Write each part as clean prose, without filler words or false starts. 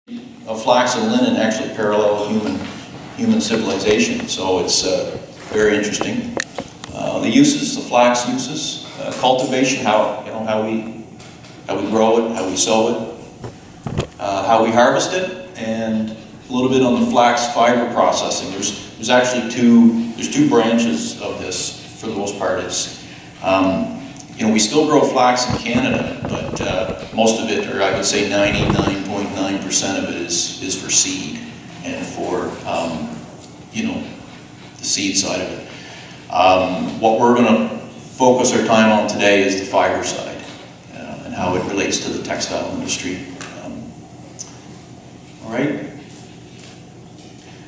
of flax and linen actually parallel human civilization, so it's very interesting. The uses, the flax uses, cultivation, how we grow it, how we sow it, how we harvest it, and a little bit on the flax fiber processing. There's actually two branches of this for the most part. It's we still grow flax in Canada, but most of it, or I would say 99.9% of it is for seed and for the seed side of it. What we're going to focus our time on today is the fiber side and how it relates to the textile industry. All right.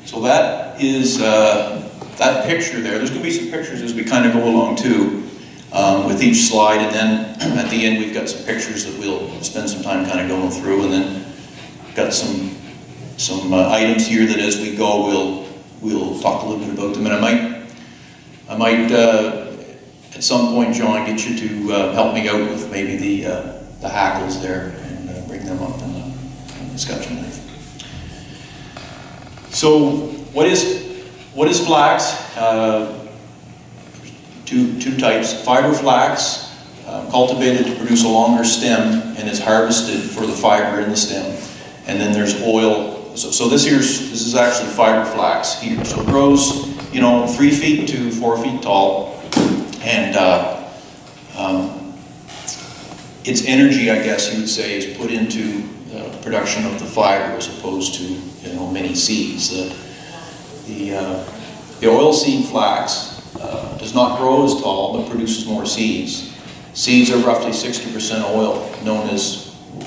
So that is that picture there. There's going to be some pictures as we kind of go along too. With each slide, and then at the end we've got some pictures that we'll spend some time kind of going through, and then got some items here that as we go we'll talk a little bit about them. And I might at some point, John, get you to help me out with maybe the hackles there and bring them up in the discussion. So what is flax? Two types. Fiber flax, cultivated to produce a longer stem, and is harvested for the fiber in the stem. And then there's oil. So this is actually fiber flax here. So it grows, 3 feet to 4 feet tall, and its energy, I guess you would say, is put into the production of the fiber as opposed to many seeds. The oilseed flax does not grow as tall, but produces more seeds. Seeds are roughly 60% oil,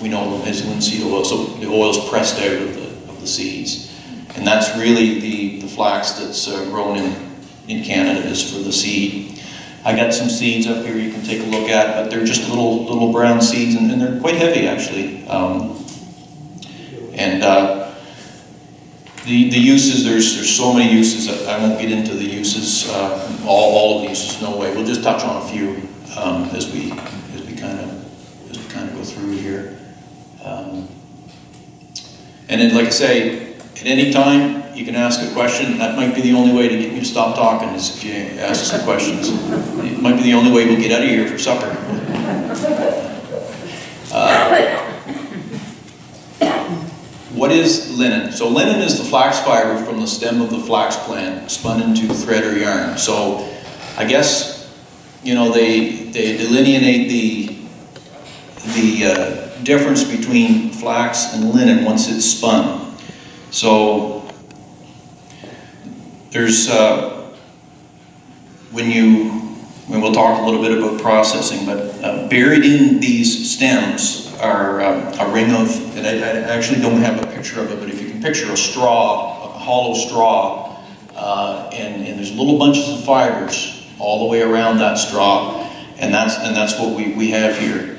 we know them as linseed oil. So the oil is pressed out of the seeds, and that's really the flax that's grown in Canada is for the seed. I got some seeds up here you can take a look at, but they're just little brown seeds, and they're quite heavy actually. The uses, there's so many uses that I won't get into the uses, all of the uses, no way. We'll just touch on a few as we kind of go through here. And then, like I say, at any time you can ask a question. That might be the only way to get me to stop talking is if you ask some questions. It might be the only way we'll get out of here for supper. What is linen? So linen is the flax fiber from the stem of the flax plant spun into thread or yarn. So I guess they delineate the difference between flax and linen once it's spun. So there's when we'll talk a little bit about processing, but buried in these stems are a ring of, and I actually don't have a picture of it, but if you can picture a straw, a hollow straw, and there's little bunches of fibers all the way around that straw, and that's what we have here.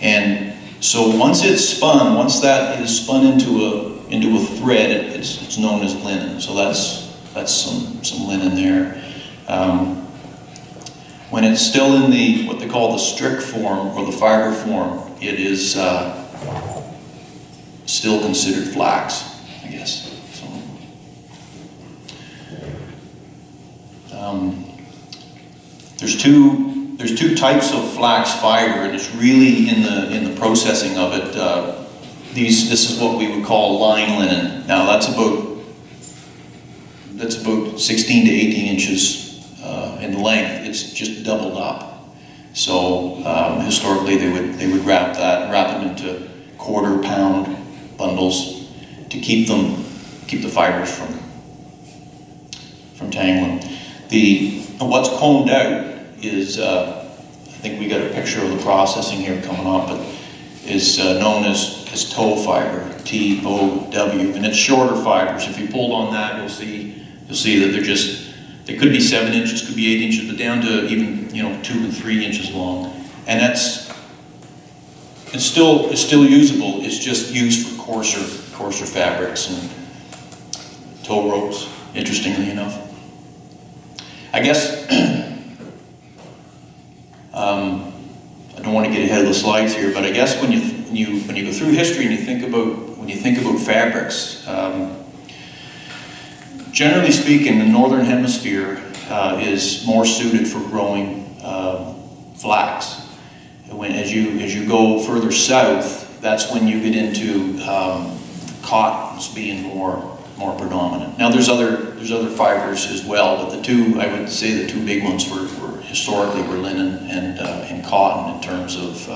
And so once that is spun into a thread, it's known as linen. So that's some linen there. When it's still in what they call the strict form or the fiber form, it is still considered flax, I guess. So, there's two types of flax fiber, and it's really in the processing of it. This is what we would call line linen. Now that's about 16 to 18 inches in length. It's just doubled up. So historically they would wrap them into quarter-pound bundles to keep the fibers from tangling. What's combed out is I think we got a picture of the processing here coming up, but is known as tow fiber, T-O-W, and it's shorter fibers. If you pulled on that, you'll see that they could be 7 inches, could be 8 inches, but down to even 2 and 3 inches long, and it's still usable. It's just used for coarser fabrics and tow ropes. Interestingly enough, I guess I don't want to get ahead of the slides here, but I guess when when you go through history and you think about fabrics, generally speaking, the northern hemisphere is more suited for growing flax. As you go further south, that's when you get into cottons being more predominant. Now there's other fibers as well, but I would say the two big ones historically were linen and cotton in terms of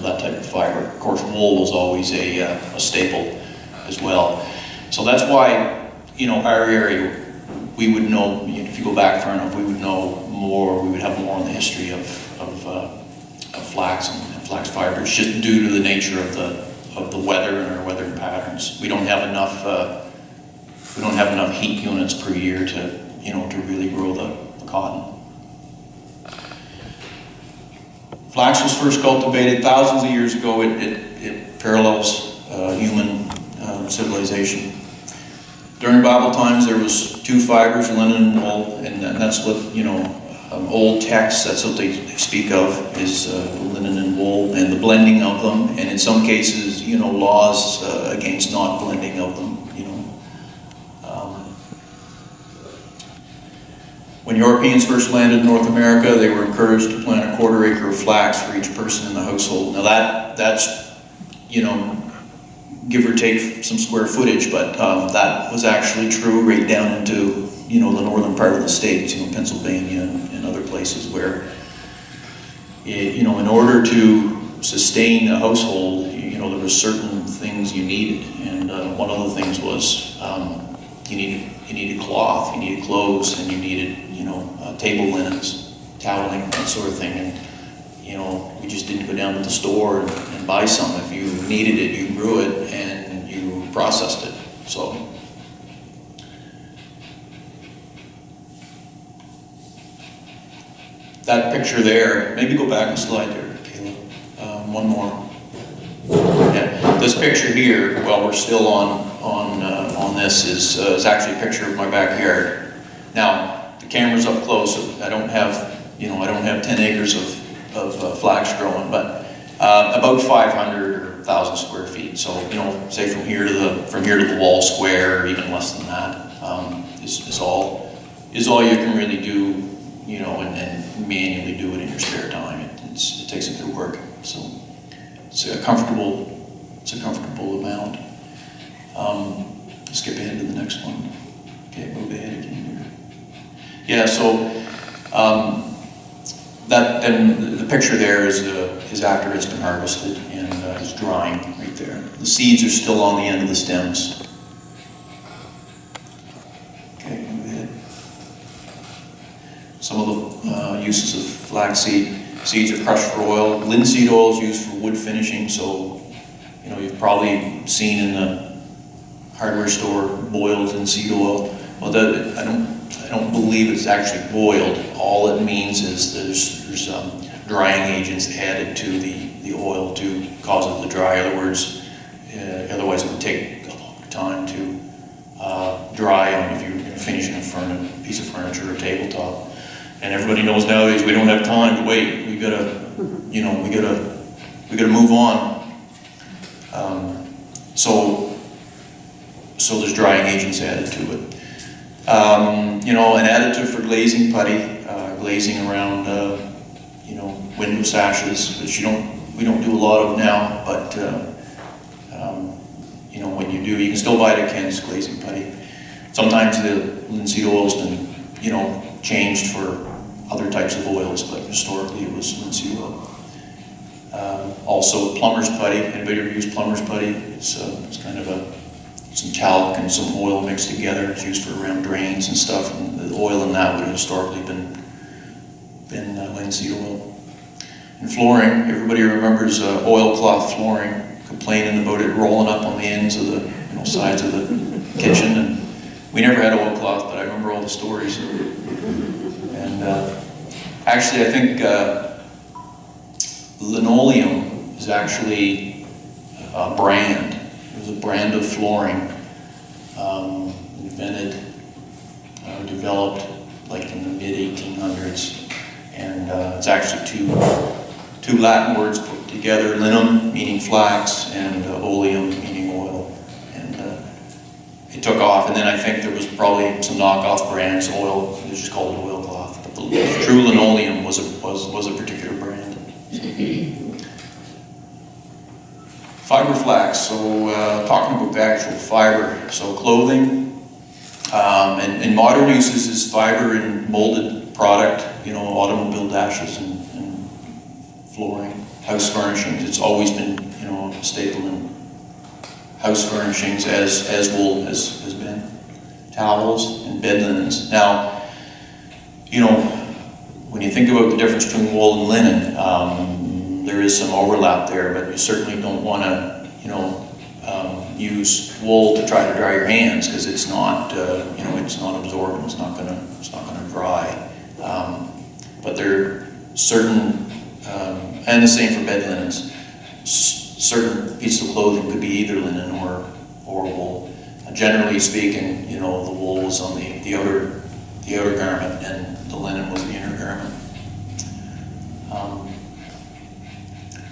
that type of fiber. Of course, wool was always a staple as well. So that's why, our area, we would know, if you go back far enough, we would know more, we would have more on the history of flax and flax fibers, just due to the nature of the weather and our weather patterns. We don't have enough heat units per year to really grow the cotton. Flax was first cultivated thousands of years ago. It parallels human civilization. During Bible times, there was two fibers, linen and wool, and that's what, old texts, that's what they speak of, is linen and wool, and the blending of them, and in some cases, laws against not blending of them, When Europeans first landed in North America, they were encouraged to plant a 1/4 acre of flax for each person in the household. Now that's, give or take some square footage, but that was actually true right down into, the northern part of the states, Pennsylvania and other places where, in order to sustain a household, there were certain things you needed, and one of the things was you needed cloth, you needed clothes, and you needed, table linens, toweling, that sort of thing, and we just didn't go down to the store and buy some. If you needed it, you grew it and you processed it. So that picture there, maybe go back a slide there, Caleb. One more. Yeah. This picture here, while we're still on this, is actually a picture of my backyard. Now the camera's up close, so I don't have 10 acres of flax growing, but about 500 or 1,000 square feet. So say from here to the wall square, or even less than that, is all you can really do, and manually do it in your spare time. It takes a bit of work. So it's a comfortable amount. Skip ahead to the next one. Okay, move ahead again here. Yeah, so then the picture there is after it's been harvested and it's drying right there. The seeds are still on the end of the stems. Okay, move ahead. Some of the uses of flaxseed. Seeds are crushed for oil. Linseed oil is used for wood finishing, so you've probably seen in the hardware store boiled linseed oil. Well, I don't believe it's actually boiled. All it means is there's drying agents added to the oil to cause it to dry. In other words, otherwise it would take a long time to dry if you're finishing a piece of furniture or tabletop. And everybody knows nowadays we don't have time to wait. We gotta move on. So there's drying agents added to it. An additive for glazing putty, glazing around, window sashes, which we don't do a lot of now, but when you do, you can still buy it at Ken's glazing putty. Sometimes the linseed oil's been, changed for other types of oils, but historically it was linseed oil. Also plumber's putty. Anybody ever use plumber's putty? It's kind of some talc and some oil mixed together. It's used for around drains and stuff, and the oil in that would have historically been linseed oil. And flooring, everybody remembers oilcloth flooring, complaining about it rolling up on the ends of the sides of the kitchen. And we never had oilcloth, but I remember all the stories. And actually, I think linoleum is actually a brand. It was a brand of flooring invented, developed like in the mid-1800s, and it's actually two Latin words put together linum, meaning flax, and oleum, meaning oil. And it took off, and then I think there was probably some knockoff brands, oil, it was just called oilcloth. But the true linoleum was a particular brand. Fiber flax, so talking about the actual fiber, so clothing, and in modern uses is fiber in molded product, you know, automobile dashes and flooring, house furnishings. It's always been, you know, a staple in house furnishings as wool has been. Towels and bed linens. Now, you know, when you think about the difference between wool and linen, there is some overlap there, but you certainly don't want to, you know, use wool to try to dry your hands, because it's not, you know, it's not absorbent. It's not gonna dry. But there are certain, and the same for bed linens. Certain pieces of clothing could be either linen or wool. Generally speaking, you know, the wool was on the outer garment, and the linen was the inner garment.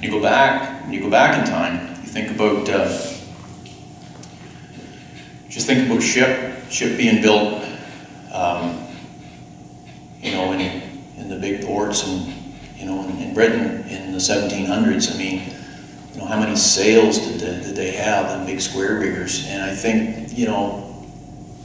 When you go back in time, you think about, just think about ship being built, you know, in the big ports, and you know, in Britain in the 1700s. I mean, you know, how many sails did they have, them big square riggers? And I think, you know,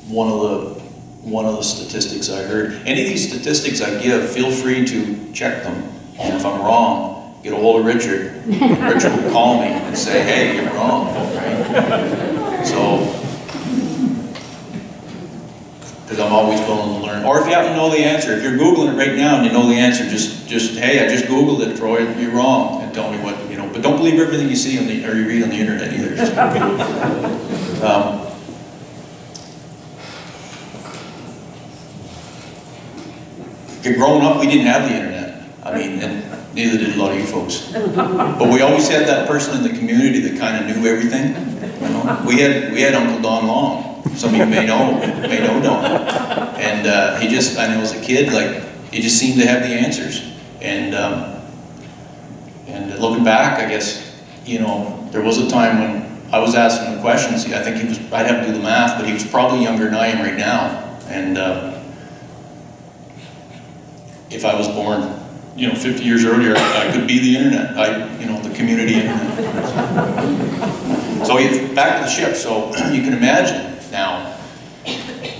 one of the statistics I heard, any of these statistics I give, feel free to check them, and if I'm wrong, get a hold of Richard. Richard will call me and say, hey, you're wrong, right? So, because I'm always willing to learn. Or if you happen to know the answer, if you're Googling it right now and you know the answer, just hey, I just Googled it, Troy, you're wrong, and tell me what, you know. But don't believe everything you see or you read on the internet either. Growing up, we didn't have the internet. I mean, and neither did a lot of you folks. But we always had that person in the community that kind of knew everything. You know? We had Uncle Don Long. Some of you may know Don. And he just, I know as a kid, like, he just seemed to have the answers. And looking back, I guess, you know, there was a time when I was asking him questions. I think I'd have to do the math, but he was probably younger than I am right now. And if I was born, you know, 50 years earlier, I could be the internet, you know, the community internet. So back to the ship. So you can imagine now,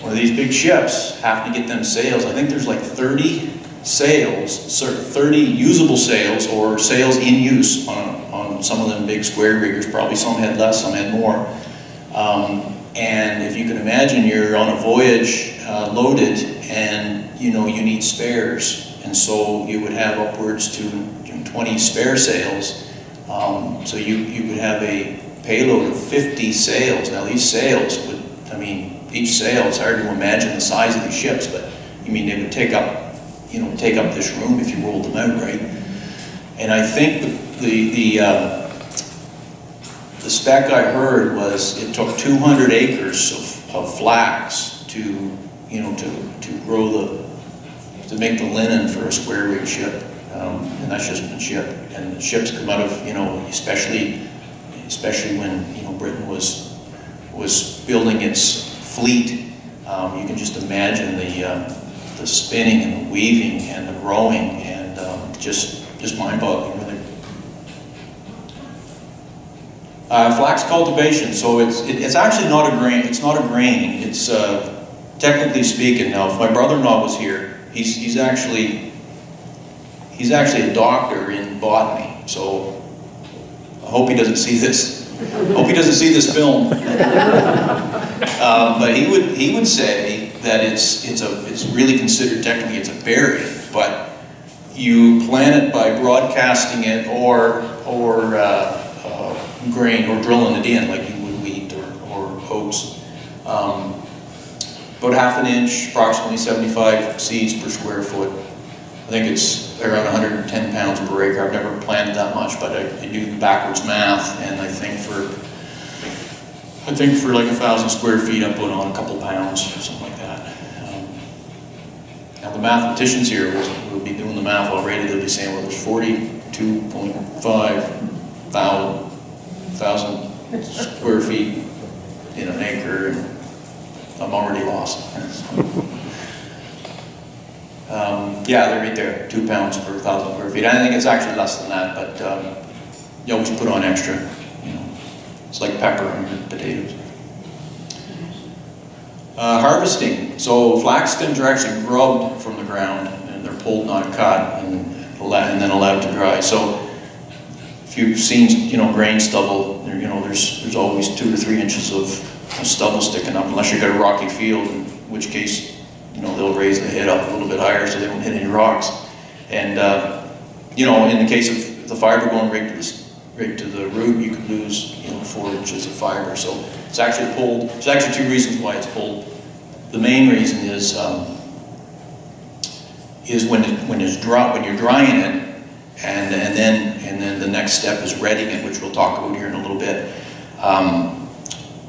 one of these big ships, having to get them sails. I think there's like 30 sails, 30 usable sails, or sails in use on some of them big square riggers. Probably some had less, some had more. And if you can imagine, you're on a voyage loaded, and you know you need spares, and so you would have upwards to 20 spare sails. So you could have a payload of 50 sails. Now these sails would, I mean, each sail, it's hard to imagine the size of these ships, but I mean they would take up this room if you rolled them out, right? And I think the spec I heard was it took 200 acres of flax to, you know, to grow to make the linen for a square rig ship, and that's just been shipped. And the ships come out of, you know, especially when, you know, Britain was building its fleet. You can just imagine the spinning and the weaving and the growing, and just mind-boggling, really. Flax cultivation. So it's actually not a grain. It's not a grain. It's technically speaking. Now, if my brother-in-law was here, he's actually a doctor in botany. So I hope he doesn't see this. Hope he doesn't see this film. But he would say that it's really considered, technically it's a berry, but you plant it by broadcasting it or grain, or drilling it in like you would wheat or oats. About half an inch, approximately 75 seeds per square foot. I think it's around 110 pounds per acre. I've never planted that much, but I do the backwards math, and I think for like 1,000 square feet, I put on a couple pounds or something like that. Now the mathematicians here will be doing the math already. They'll be saying, well, there's 42.5 1,000 square feet in an acre, and I'm already lost. Yeah, they're right there, 2 pounds per 1,000 square feet. I think it's actually less than that, but you always put on extra. You know, it's like pepper on your potatoes. Harvesting. So flax stems are actually grubbed from the ground, and they're pulled, not cut, and then allowed to dry. So if you've seen, you know, grain stubble, you know, there's always 2 to 3 inches of stubble sticking up, unless you've got a rocky field, in which case, you know, they'll raise the head up a little bit higher so they don't hit any rocks. And you know, in the case of the fiber going right to the root, you could lose, you know, 4 inches of fiber. So it's actually pulled. There's actually 2 reasons why it's pulled. The main reason is when you're drying it, and then the next step is retting it, which we'll talk about here in a little bit.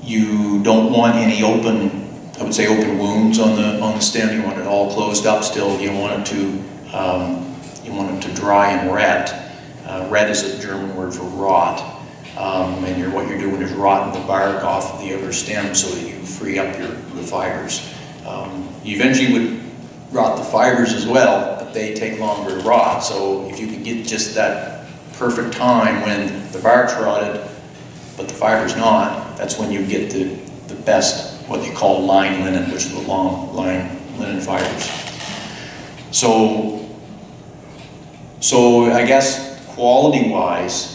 You don't want any open, I would say, open wounds on the stem. You want it all closed up still. You want it to dry and ret. Ret is a German word for rot. And what you're doing is rotting the bark off of the outer stem so that you free up the fibers. You eventually would rot the fibers as well, but they take longer to rot. So if you can get just that perfect time when the bark's rotted, but the fiber's not, that's when you get the best, what they call line linen, which are the long line linen fibers. So I guess quality-wise,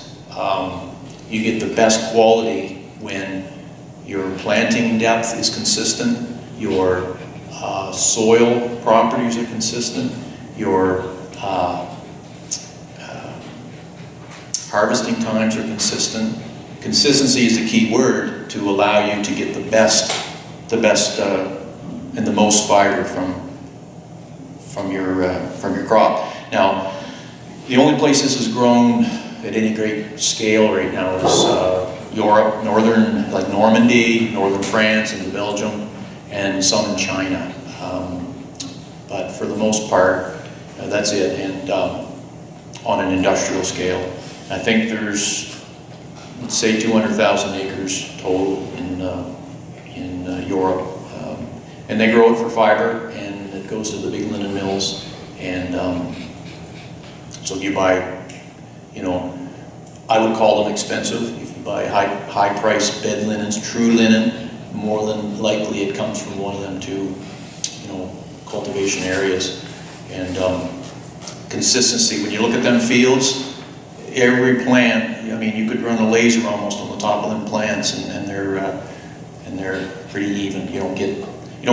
you get the best quality when your planting depth is consistent, your soil properties are consistent, your harvesting times are consistent. Consistency is the key word to allow you to get the best and the most fiber from your crop. Now, the only place this is grown at any great scale right now is Europe, like Normandy, northern France, and Belgium, and some in China. But for the most part, that's it, and on an industrial scale. I think there's, let's say, 200,000 acres total in Europe, and they grow it for fiber, and it goes to the big linen mills, and so if you buy, you know, I would call them expensive. If you buy high-priced bed linens, true linen, more than likely it comes from one of them 2, you know, cultivation areas. And consistency, when you look at them fields, every plant, I mean, you could run a laser almost on the top of them plants, and they're pretty even. You don't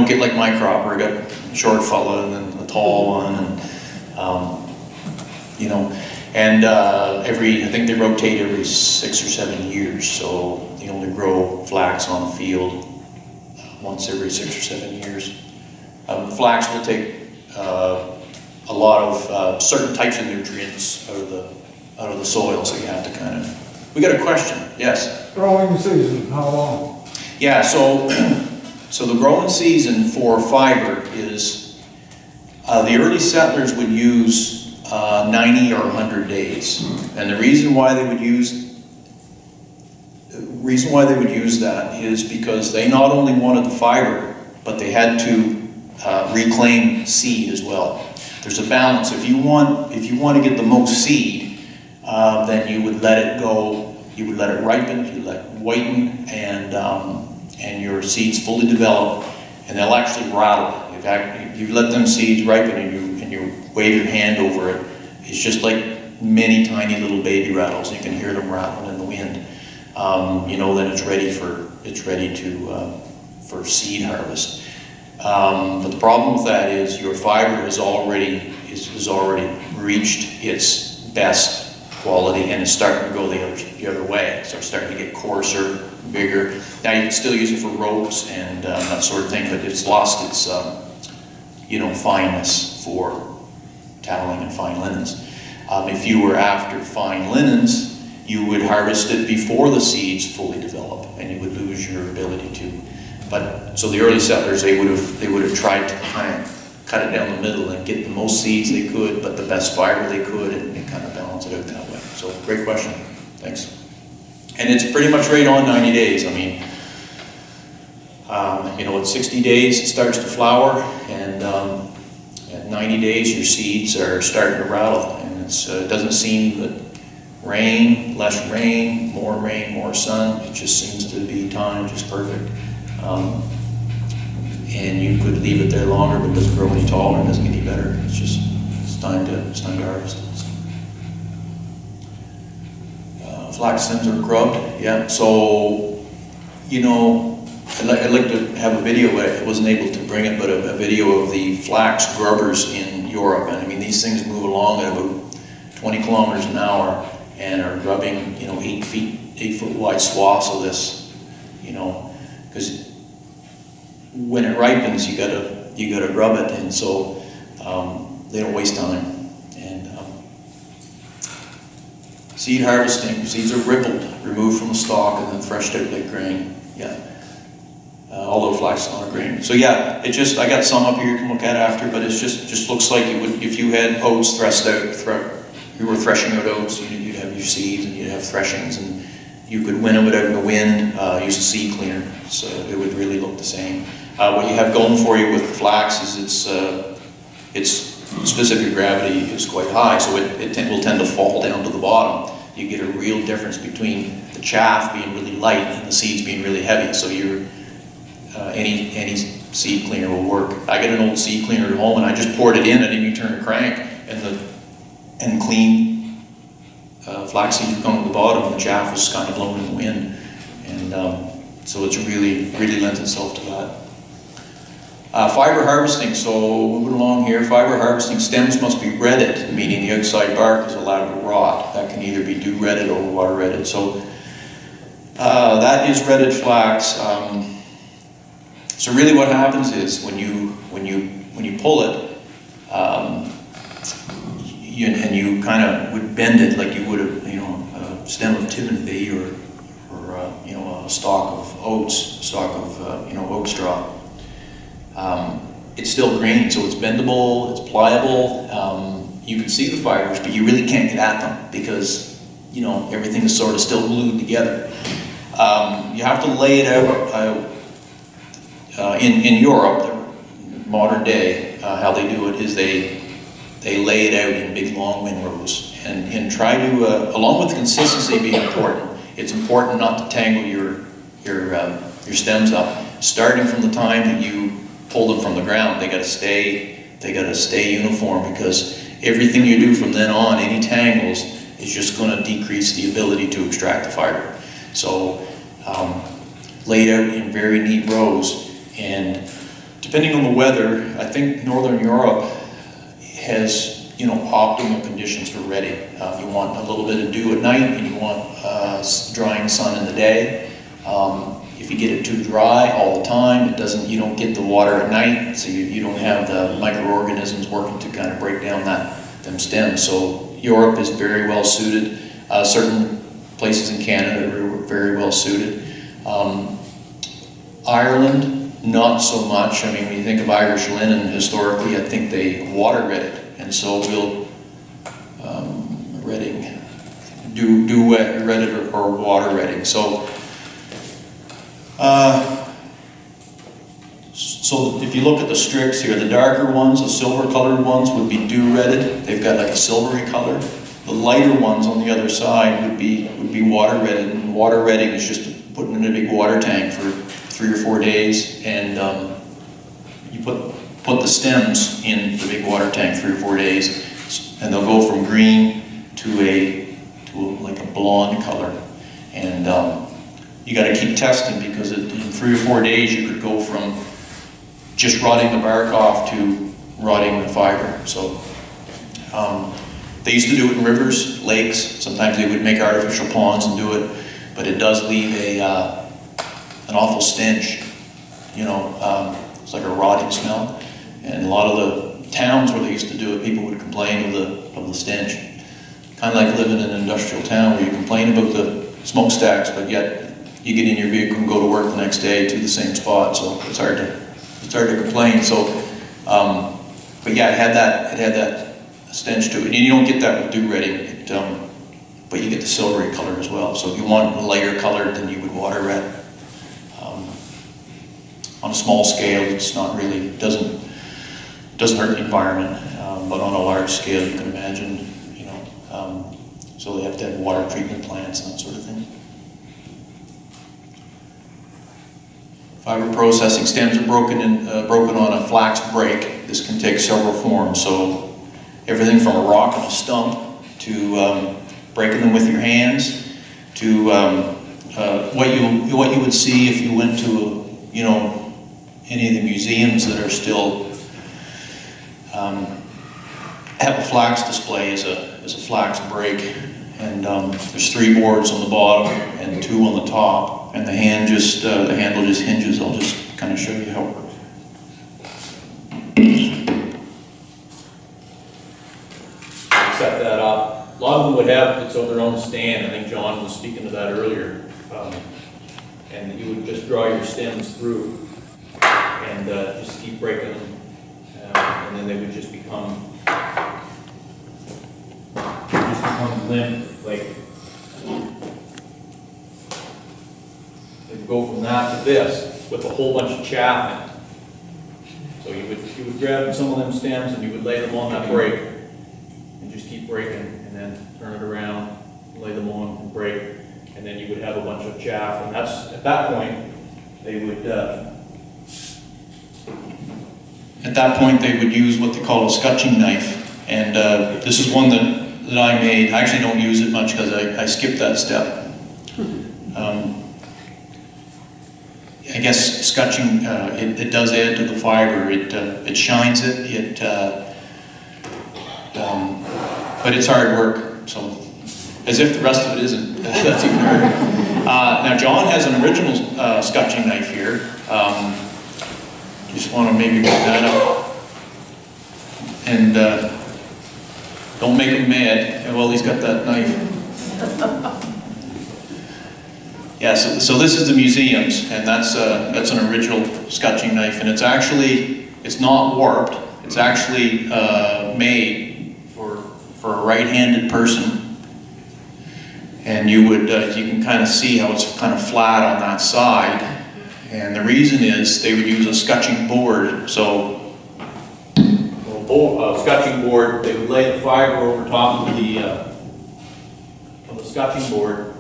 get like my crop where I got a short fella and then a tall one, and you know, and I think they rotate every 6 or 7 years, so they only grow flax on the field once every 6 or 7 years. Flax will take a lot of certain types of nutrients out of the soil, so you have to kind of. We got a question. Yes. Growing season, how long? Yeah. So the growing season for fiber is the early settlers would use 90 or 100 days, and the reason why they would use that is because they not only wanted the fiber, but they had to reclaim seed as well. There's a balance. If you want to get the most seed, then you would let it go. You would let it ripen. You let it whiten, and your seeds fully develop, and they'll actually rattle. In fact, you let them seeds ripen, and you wave your hand over it. It's just like many tiny little baby rattles. You can hear them rattling in the wind. You know that it's ready for seed harvest. But the problem with that is your fiber has already reached its best quality, and it's starting to go the other way. So it's starting to get coarser, bigger. Now you can still use it for ropes and that sort of thing, but it's lost its fineness for toweling and fine linens. If you were after fine linens, you would harvest it before the seeds fully develop, and you would lose your ability to. But so the early settlers, they would have tried to kind of cut it down the middle and get the most seeds they could, but the best fiber they could, and kind of balance it out that way. So great question. Thanks. And it's pretty much right on 90 days. I mean, you know, at 60 days it starts to flower, and at 90 days your seeds are starting to rattle. And it doesn't seem that rain, less rain, more sun. It just seems to be timed just perfect. And you could leave it there longer, but it doesn't grow any taller, it doesn't get any better. It's time to harvest. Flax stems are grubbed, yeah. So, you know, I'd like to have a video, but I wasn't able to bring it, but a video of the flax grubbers in Europe. And I mean, these things move along at about 20 kilometers an hour and are grubbing, you know, 8 foot wide swaths of this, you know, because when it ripens, you gotta grub it, and so they don't waste time. And seed harvesting, seeds are rippled, removed from the stalk, and then threshed out like grain. Yeah, although flax is not a grain. So yeah, it just, I got some up here you can look at after, but it just looks like it would, if you had oats threshed out, you were threshing out oats, you'd have your seeds and you'd have threshings, and you could winnow it out in the wind, use a seed cleaner, so it would really look the same. What you have going for you with flax is its specific gravity is quite high, so it will tend to fall down to the bottom. You get a real difference between the chaff being really light and the seeds being really heavy. So you're any seed cleaner will work. I got an old seed cleaner at home, and I just poured it in. I didn't even turn the crank, and clean flax seeds were coming to the bottom. The chaff was kind of blowing in the wind, and so it's really lends itself to that. Fiber harvesting, so moving along here, fiber harvesting, stems must be redded, meaning the outside bark is allowed to rot. That can either be dew redded or water redded. So that is redded flax. So really what happens is when you pull it, and you kind of would bend it like you would a stem of timothy or you know, a stalk of oats, oat straw. It's still green, so it's bendable, it's pliable. You can see the fibers, but you really can't get at them because, you know, everything is sort of still glued together. You have to lay it out. In Europe, modern day, how they do it is they lay it out in big long windrows and try to, along with consistency being important, it's important not to tangle your stems up. Starting from the time that you pull them from the ground, they got to stay uniform, because everything you do from then on, any tangles, is just going to decrease the ability to extract the fiber. So laid out in very neat rows. And depending on the weather, I think Northern Europe has, you know, optimal conditions for redding. You want a little bit of dew at night, and you want drying sun in the day. If you get it too dry all the time, you don't get the water at night, so you don't have the microorganisms working to kind of break down them stems. So Europe is very well suited. Certain places in Canada are very well suited. Ireland, not so much. I mean, when you think of Irish linen, historically, I think they water red it, and so we'll redding, do wet red it or water redding. So, so if you look at the strips here, the darker ones, the silver-colored ones, would be dew redded. They've got like a silvery color. The lighter ones on the other side would be water redded. And water redding is just putting in a big water tank for 3 or 4 days, and you put the stems in the big water tank 3 or 4 days, and they'll go from green to like a blonde color. And you got to keep testing, because in 3 or 4 days you could go from just rotting the bark off to rotting the fiber. So they used to do it in rivers, lakes. Sometimes they would make artificial ponds and do it, but it does leave an awful stench. You know, it's like a rotting smell. And a lot of the towns where they used to do it, people would complain of the stench. Kind of like living in an industrial town where you complain about the smokestacks, but yet you get in your vehicle and go to work the next day to the same spot. So it's hard to complain. So, but yeah, it had that stench to it. And you don't get that with dew redding. but you get the silvery color as well. So if you want a lighter color, then you would water red. On a small scale, it's not really, doesn't hurt the environment, but on a large scale, you can imagine, you know, so they have to have water treatment plants and that sort of thing. Fiber processing stems are broken on a flax break. This can take several forms. So everything from a rock and a stump to breaking them with your hands to what you would see if you went to, you know, any of the museums that are still have a flax display as a flax break, and there's 3 boards on the bottom and 2 on the top, and the handle just hinges. I'll just kind of show you how it works. Set that up. A lot of them would have its on their own stand. I think John was speaking to that earlier, and you would just draw your stems through and just keep breaking them, and then they would just become limp. Like they'd go from that to this with a whole bunch of chaff in it. So you would grab some of them stems and you would lay them on that break and just keep breaking, and then turn it around, lay them on and break, and then you would have a bunch of chaff, and that's at that point they would. At that point, they would use what they call a scutching knife, and this is one that I made. I actually don't use it much because I skipped that step. I guess scutching, it does add to the fiber. It shines it. But it's hard work. So, as if the rest of it isn't. That's even harder. Now, John has an original scutching knife here. Just want to maybe put that up, and don't make him mad. Well, he's got that knife. Yeah, so this is the museum's, and that's an original scutching knife, and it's not warped. It's actually made for a right-handed person, and you can kind of see how it's kind of flat on that side. And the reason is they would use a scutching board. So, scutching board, they would lay the fiber over top of the scutching board.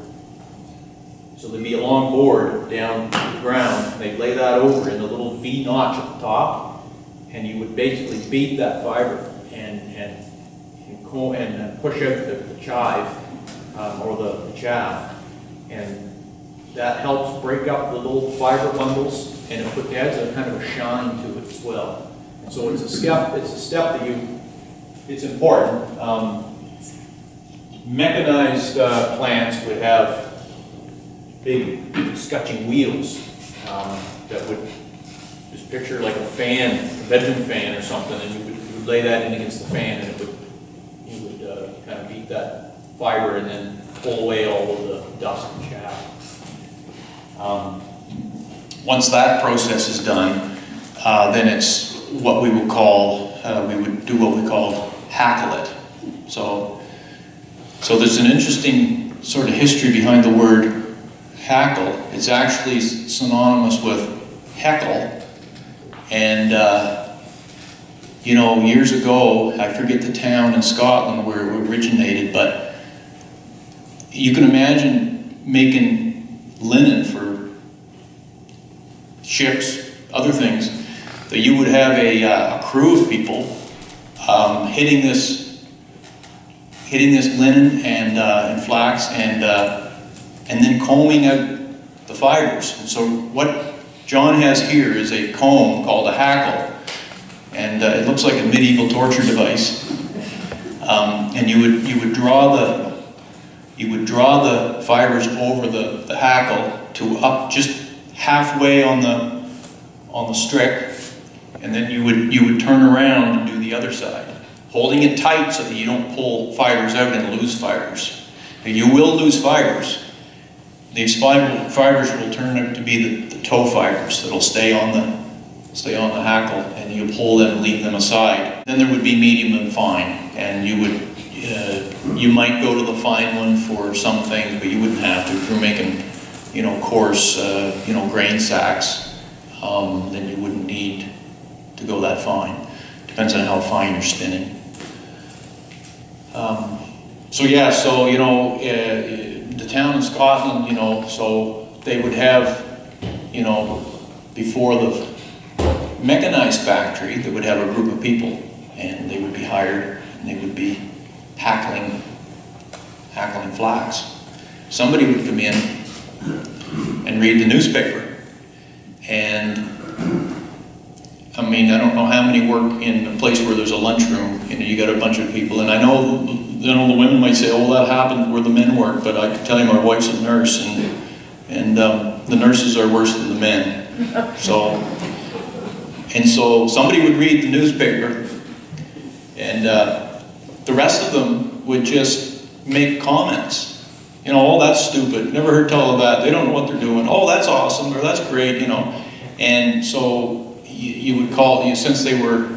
So there'd be a long board down to the ground, and they'd lay that over in a little V notch at the top, and you would basically beat that fiber and push out the chive or the chaff, and that helps break up the little fiber bundles, and it adds a kind of a shine to it as well. And so it's a step that it's important. Mechanized plants would have big scutching wheels that would just picture like a fan, a bedroom fan or something, and you would lay that in against the fan, and you would kind of beat that fiber and then pull away all of the dust and chaff. Once that process is done, then it's what we would call, we would do what we call hackle it. So there's an interesting sort of history behind the word hackle. It's actually synonymous with heckle, and you know, years ago, I forget the town in Scotland where it originated, but you can imagine making linen for ships, other things, that you would have a crew of people hitting this linen and flax and then combing out the fibers. And so what John has here is a comb called a hackle, and it looks like a medieval torture device. And you would draw the fibers over the hackle to up just halfway on the strick, and then you would turn around and do the other side, holding it tight so that you don't pull fibers out and lose fibers. Now, you will lose fibers. These fibers will turn out to be the toe fibers that'll stay on the hackle, and you pull them and leave them aside. Then there would be medium and fine, and you you might go to the fine one for some things, but you wouldn't have to. If you're making, you know, coarse, you know, grain sacks, then you wouldn't need to go that fine. Depends on how fine you're spinning. So yeah, so, you know, the town in Scotland, you know, so they would have, you know, before the mechanized factory, they would have a group of people, and they would be hired, and they would be hackling flax. Somebody would come in and read the newspaper, and I mean, I don't know how many work in a place where there's a lunchroom. You know, you got a bunch of people, and I know, you know, the women might say, "Oh, that happens where the men work," but I can tell you, my wife's a nurse, and the nurses are worse than the men. So somebody would read the newspaper, and the rest of them would just make comments. You know, "Oh, that's stupid. Never heard tell of that. They don't know what they're doing. Oh, that's awesome," or "That's great," you know. And so you would call, since they were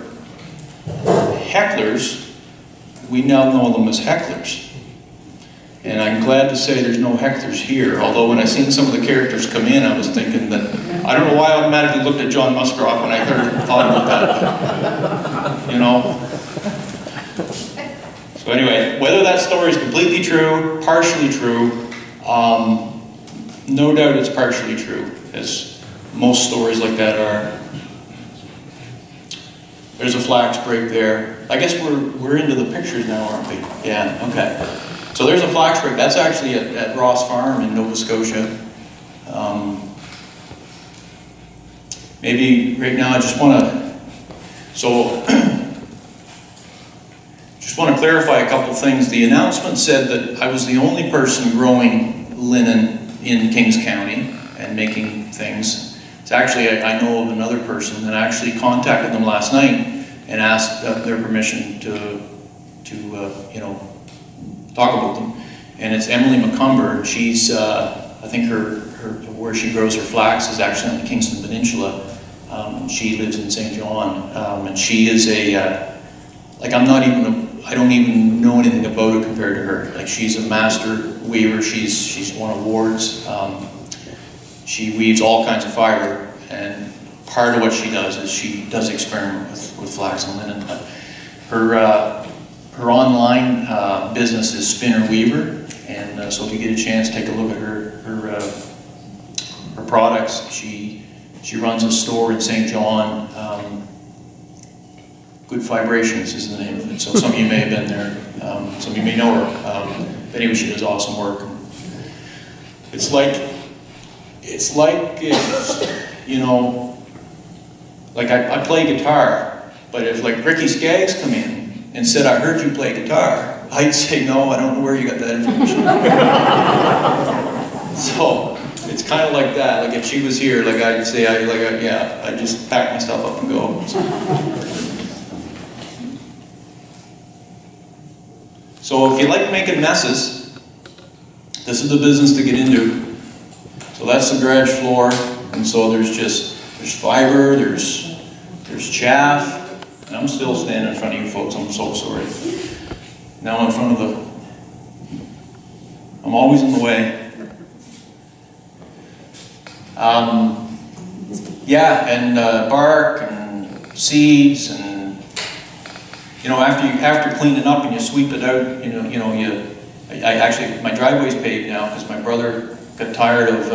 hecklers, we now know them as hecklers. And I'm glad to say there's no hecklers here, although when I seen some of the characters come in, I was thinking that, I don't know why I automatically looked at John Musgrove when I thought about that, you know. So anyway, whether that story is completely true, partially true, no doubt it's partially true, as most stories like that are. There's a flax break there. I guess we're into the pictures now, aren't we? Yeah, okay. So there's a flax break. That's actually at Ross Farm in Nova Scotia. Maybe right now I just want to clarify a couple things. The announcement said that I was the only person growing linen in Kings County and making things. It's actually, I know of another person that actually contacted them last night and asked their permission to you know, talk about them. And it's Emily McCumber. She's, I think where she grows her flax is actually on the Kingston Peninsula. She lives in St. John, and she is like I don't even know anything about her compared to her. Like, she's a master weaver. She's won awards. She weaves all kinds of fiber, and part of what she does is she does experiment with flax and linen. But her online business is Spinner Weaver, and so if you get a chance, take a look at her products. She runs a store in St. John. Good Vibrations is the name of it. So some of you may have been there. Some of you may know her. But anyway, she does awesome work. It's like you know, like I play guitar, but if like Ricky Skaggs come in and said, "I heard you play guitar," I'd say, "No, I don't know where you got that information." So it's kind of like that. Like if she was here, like I'd say, yeah, I'd just pack my stuff up and go. So if you like making messes, this is the business to get into. So that's the garage floor, and so there's fiber, there's chaff, and I'm still standing in front of you folks, I'm so sorry. Now in front of I'm always in the way. Yeah, and bark and seeds, and you know, after cleaning up and you sweep it out, I actually, my driveway's paved now because my brother got tired of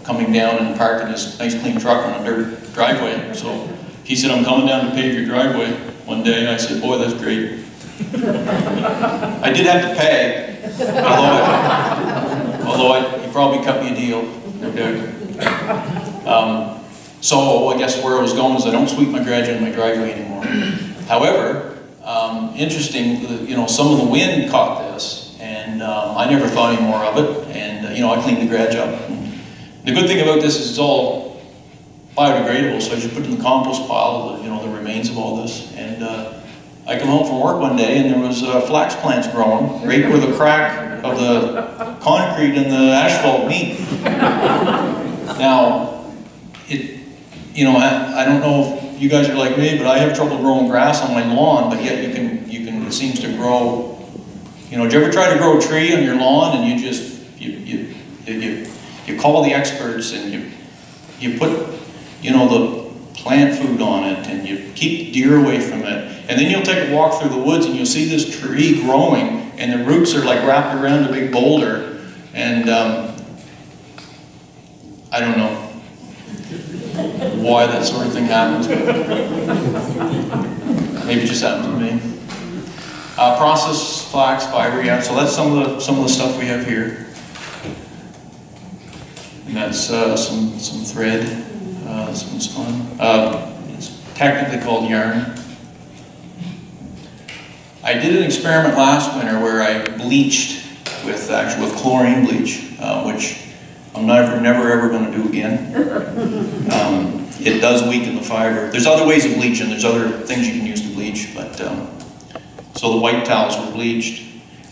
coming down and parking his nice clean truck on a dirt driveway. So he said, "I'm coming down to pave your driveway one day." And I said, "Boy, that's great." I did have to pay, although he probably cut me a deal, no doubt. So I guess where I was going is I don't sweep my garage in my driveway anymore. However, interesting, you know, some of the wind caught this, and I never thought any more of it, and you know, I cleaned the garage up. And the good thing about this is it's all biodegradable, so I just put it in the compost pile, you know, the remains of all this. And I come home from work one day, and there was flax plants growing right where the crack of the concrete and the asphalt meet. Now, you know, I don't know if you guys are like me, but I have trouble growing grass on my lawn, but yet you can, it seems to grow You know, did you ever try to grow a tree on your lawn and you just, you call the experts and you put, you know, the plant food on it and you keep deer away from it. And then you'll take a walk through the woods and you'll see this tree growing and the roots are like wrapped around a big boulder. And I don't know why that sort of thing happens, but maybe it just happened to me. Processed flax fiber, yeah. So that's some of the stuff we have here. And that's some thread, some spun. It's technically called yarn. I did an experiment last winter where I bleached with chlorine bleach, which I'm never ever going to do again. It does weaken the fiber. There's other ways of bleaching. There's other things you can use to bleach, but so the white towels were bleached.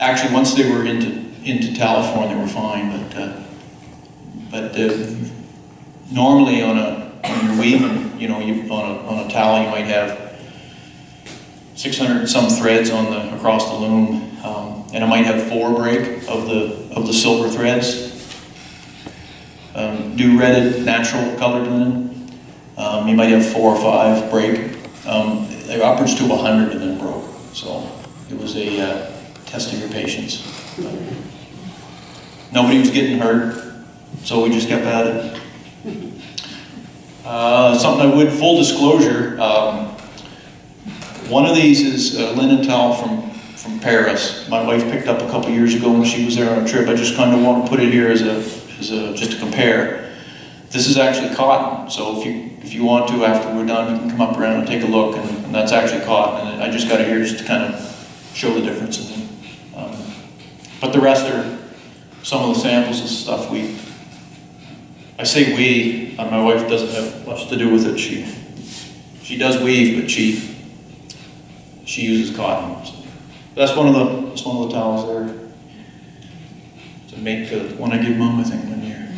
Actually, once they were into Taliform, they were fine, but normally on your weaving, you know, on a towel you might have 600 some threads across the loom, and it might have 4 break of the silver threads. Dew-retted, natural colored linen. You might have 4 or 5 break. They're upwards to 100 of them broke. So it was a test of your patience. Nobody was getting hurt, so we just kept at it. Something I would, full disclosure, one of these is a linen towel from Paris. My wife picked up a couple years ago when she was there on a trip. I just kind of want to put it here as just to compare. This is actually cotton, so if you want to, after we're done, you can come up around and take a look, and that's actually cotton. And I just got it here just to kind of show the difference in them. But the rest are some of the samples of stuff I say we, my wife doesn't have much to do with it. She does weave, but she uses cotton. So that's one of the towels there to make the one I give Mom, I think, one year.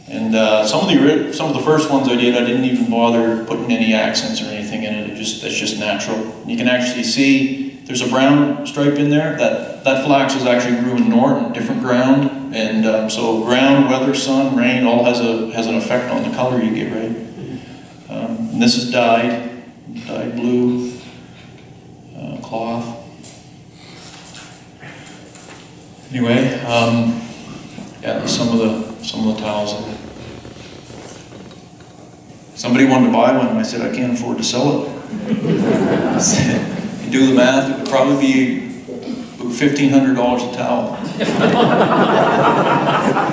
And some of the first ones I didn't even bother putting any accents or anything in it. That's just natural. You can actually see there's a brown stripe in there. That flax is actually grew in Norton, different ground, and so ground, weather, sun, rain, all has an effect on the color you get, right? And this is dyed blue cloth. Anyway, yeah, some of the towels. Somebody wanted to buy one, and I said I can't afford to sell it. I said, you do the math, it would probably be about $1,500 a towel.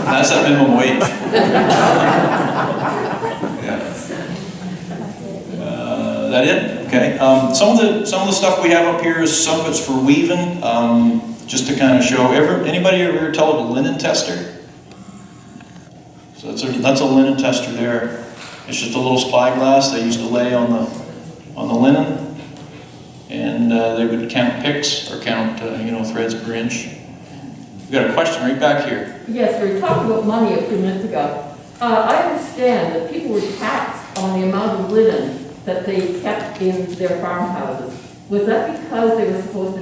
That's at minimum wage. Yeah. That it? Okay. Some of the stuff we have up here is some of it's for weaving, just to kind of show. Anybody ever tell of a linen tester? So that's a linen tester there. It's just a little spyglass they used to lay on the linen, and they would count picks or count threads per inch. We got a question right back here. Yes, we were talking about money a few minutes ago. I understand that people were taxed on the amount of linen that they kept in their farmhouses. Was that because they were supposed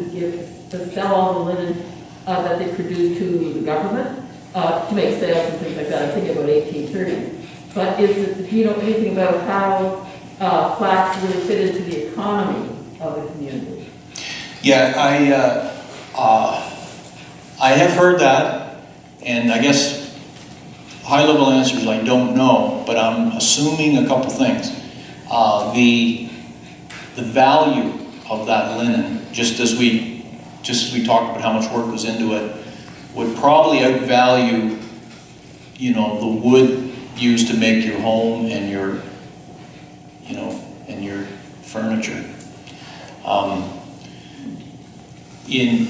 to sell all the linen that they produced to the government to make sales and things like that? I'm thinking about 1830. But do you know anything about how flax really fit into the economy of the community? Yeah, I have heard that, and I guess high-level answer is I don't know, but I'm assuming a couple things. The value of that linen, just as we talked about how much work goes into it, would probably outvalue, the wood used to make your home and your furniture.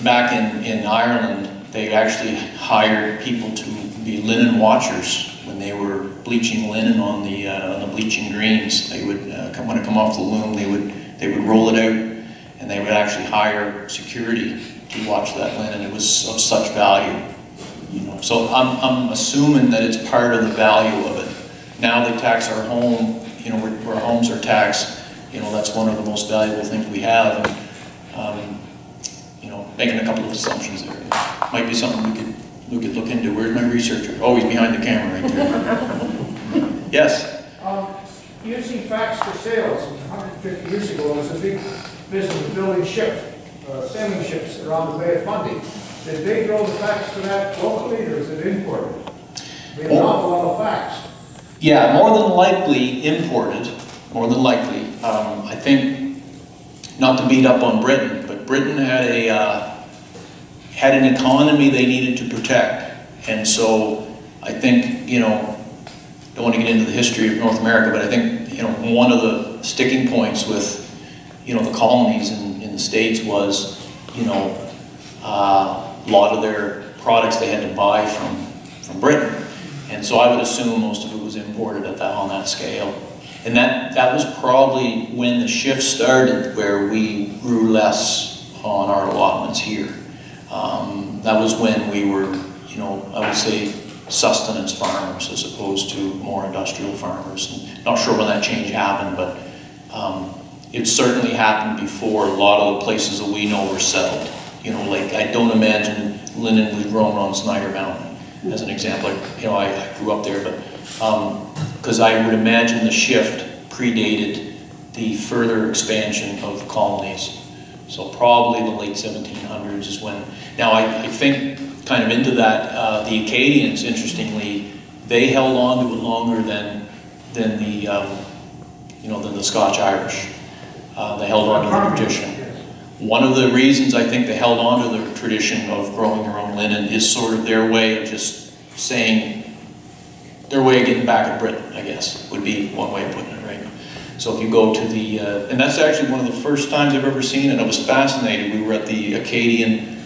Back in Ireland, they actually hired people to be linen watchers when they were bleaching linen on the bleaching greens. They would when it come off the loom, they would roll it out, and they would actually hire security to watch that linen. It was of such value. So I'm assuming that it's part of the value of it. Now they tax our home, where our homes are taxed, that's one of the most valuable things we have. And, making a couple of assumptions there. Might be something we could look into. Where's my researcher? Oh, he's behind the camera right there. Yes? Using Flax for sales 150 years ago was a big business of building ships, sailing ships around the Bay of Fundy. Did they grow the Flax for that locally, or is it imported? An awful lot of Flax. Yeah, more than likely imported, more than likely. I think, not to beat up on Britain, but Britain had an economy they needed to protect. And so I think, you know, don't want to get into the history of North America, but I think, you know, one of the sticking points with, you know, the colonies in the States was, you know, a lot of their products they had to buy from Britain. And so I would assume most of it was imported on that scale. And that was probably when the shift started, where we grew less on our allotments here. That was when we were, you know, I would say sustenance farmers as opposed to more industrial farmers. And not sure when that change happened, but it certainly happened before a lot of the places that we know were settled. You know, like I don't imagine linen was grown on Snyder Mountain, as an example. You know, I grew up there, but because I would imagine the shift predated the further expansion of the colonies. So probably the late 1700s is when. Now I think kind of into that, the Acadians, interestingly, they held on to it longer than the you know, than the Scotch-Irish. They held on to the tradition. One of the reasons I think they held on to the tradition of growing their own linen is sort of their way of just saying, their way of getting back at Britain, I guess, would be one way of putting it, right? So if you go to the, and that's actually one of the first times I've ever seen it. I was fascinated. We were at the Acadian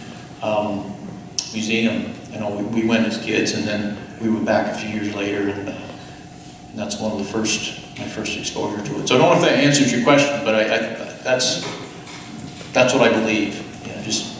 Museum. You know, we went as kids, and then we went back a few years later, and that's one of the my first exposure to it. So I don't know if that answers your question, but that's what I believe. Yeah, just